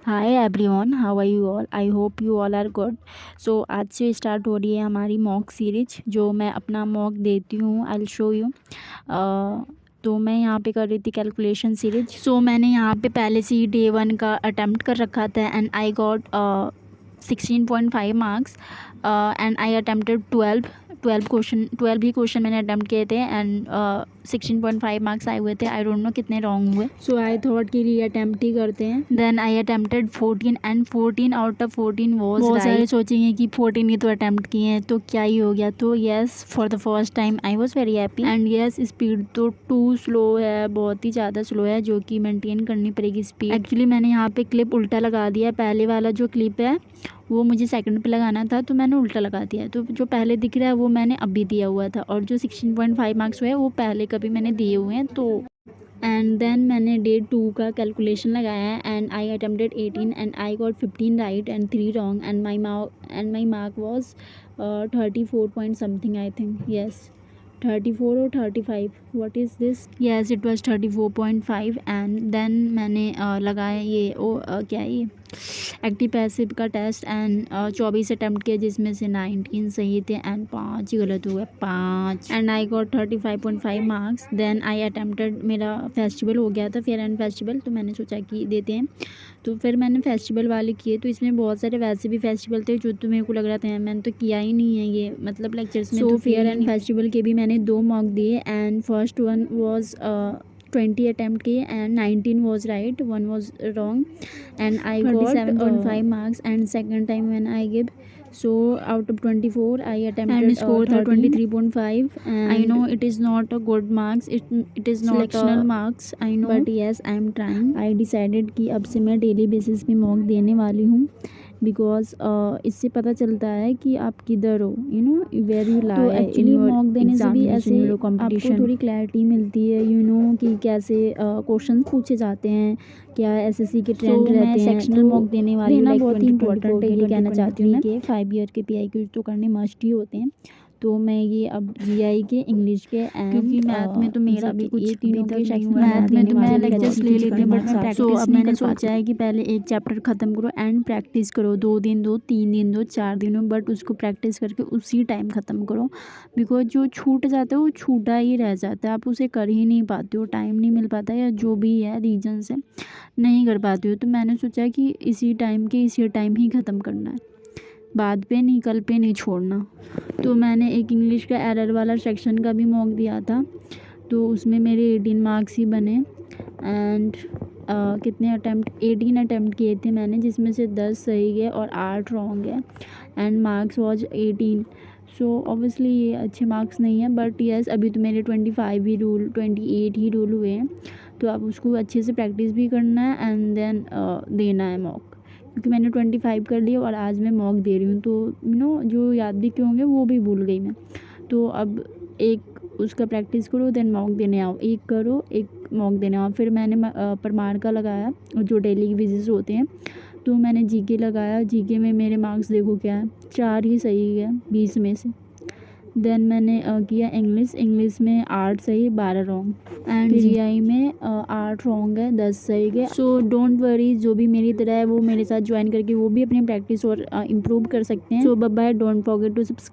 Hi everyone, how are you all? I hope you all are good. So आज से start हो रही है हमारी मॉक सीरीज, जो मैं अपना मॉक देती हूँ। I will show you. तो मैं यहाँ पे कर रही थी कैलकुलेशन सीरीज। सो मैंने यहाँ पे पहले से ही डे 1 का अटैम्प्ट कर रखा था and I got 16.5 marks and I attempted 12 he question मैंने अटैम्प्ट किए थे एंड 16.5 मार्क्स आए हुए थे। आई डोंट नो कितने रॉन्ग हुए। सो आई थॉट कि री अटैम्प्ट ही करते हैं। Then I attempted 14 and 14 out of 14 was right. बहुत सारे सोचेंगे कि 14 ही तो अटैम्प्ट किए हैं तो क्या ही हो गया। तो yes, for the first time I was very happy. And yes, speed तो टू स्लो है, बहुत ही ज़्यादा स्लो है, जो कि मेंटेन करनी पड़ेगी स्पीड। एक्चुअली मैंने यहाँ पे क्लिप उल्टा लगा दिया। पहले वाला जो क्लिप है वो मुझे सेकंड पे लगाना था, तो मैंने उल्टा लगा दिया। तो जो पहले दिख रहा है वो मैंने अभी दिया हुआ था, और जो 16.5 मार्क्स हुए वो पहले कभी मैंने दिए हुए हैं। तो एंड देन मैंने डे 2 का कैलकुलेशन लगाया and I attempted 18 and I got 15 right and 3 wrong and my mark was 34 point something, I think. Yes, 34 और 35, what is this? Yes, it was 34.5। And then मैंने लगाया ये क्या है ये एक्टिव पैसिव का टेस्ट एंड 24 अटैम्प्ट किए, जिसमें से 19 सही थे एंड 5 ही गलत हुए। 5 and I got 35.5 marks. Then I attempted, मेरा फेस्टिवल हो गया था, फेयर एंड फेस्टिवल, तो मैंने सोचा कि देते हैं। तो फिर मैंने फेस्टिवल वाले किए, तो इसमें बहुत सारे वैसे भी फेस्टिवल थे जो तो मेरे को लग रहा था मैंने तो किया ही नहीं है ये, मतलब लेक्चर्स में। तो फेयर एंड फेस्टिवल के भी मैंने 2 मॉक दिए and first one was 20 attempt किए and 19 was right, 1 was wrong and I got 37.5 marks and second time when I give, so out of 24 I attempted and score 23.5 and I know it is not a good marks, it is not selectional marks, I know, but yes I am trying. I decided कि अब से मैं daily basis पे mock देने वाली हूँ, because इससे पता चलता है कि आप किधर हो, you know where you lie. तो एक्चुअली मॉक देने से भी ऐसे आपको थोड़ी क्लैरिटी मिलती है, यू नो कि कैसे क्वेश्चन पूछे जाते हैं, क्या एसएससी के ट्रेंड रहते हैं। सेक्शनल मॉक देने वाली बहुत ही इंपॉर्टेंट है, ये कहना चाहती हूँ मैं कि 5 ईयर के पीआईक्यू तो करने मस्ट ही होते हैं। तो मैं ये अब जीआई के, इंग्लिश के एंड क्योंकि मैथ में तो मेरा भी कुछ तीनों के मैथ में तो मैं लेक्चर्स ले लेती हूँ, बट मैं प्रैक्टिस अब मैंने सोचा है कि पहले एक चैप्टर ख़त्म करो एंड प्रैक्टिस करो। 2 दिन दो, 3 दिन दो, 4 दिन हो, बट उसको प्रैक्टिस करके उसी टाइम ख़त्म करो। बिकॉज जो छूट जाता है वो छूटा ही रह जाता है, आप उसे कर ही नहीं पाते हो, टाइम नहीं मिल पाता या जो भी है रीज़न से नहीं कर पाते हो। तो मैंने सोचा कि इसी टाइम ही ख़त्म करना है, बाद पे नहीं, कल पे नहीं छोड़ना। तो मैंने एक इंग्लिश का एरर वाला सेक्शन का भी मॉक दिया था, तो उसमें मेरे 18 मार्क्स ही बने एंड कितने अटैम्प्ट, 18 अटैम्प्ट किए थे मैंने, जिसमें से 10 सही गए और 8 रॉन्ग है and marks was 18। So obviously ये अच्छे मार्क्स नहीं है, बट यस अभी तो मेरे 28 ही रूल हुए हैं, तो अब उसको अच्छे से प्रैक्टिस भी करना है एंड देन देना है मॉक, क्योंकि मैंने 25 कर लिया और आज मैं मॉक दे रही हूँ। तो यू नो जो याद भी क्यों होंगे वो भी भूल गई मैं। तो अब एक उसका प्रैक्टिस करो, देन मॉक देने आओ, एक करो एक मॉक देने आओ। फिर मैंने परमार का लगाया, जो डेली विजिट्स होते हैं, तो मैंने जीके लगाया। जीके में मेरे मार्क्स देखो क्या है, 4 ही सही है 20 में से। देन मैंने किया इंग्लिश में 8 सही 12 रॉन्ग एंड जीआई में 8 रॉन्ग है 10 सही है। सो डोंट वरी, जो भी मेरी तरह है वो मेरे साथ ज्वाइन करके वो भी अपनी प्रैक्टिस और इम्प्रूव कर सकते हैं। So bye bye, don't forget to subscribe.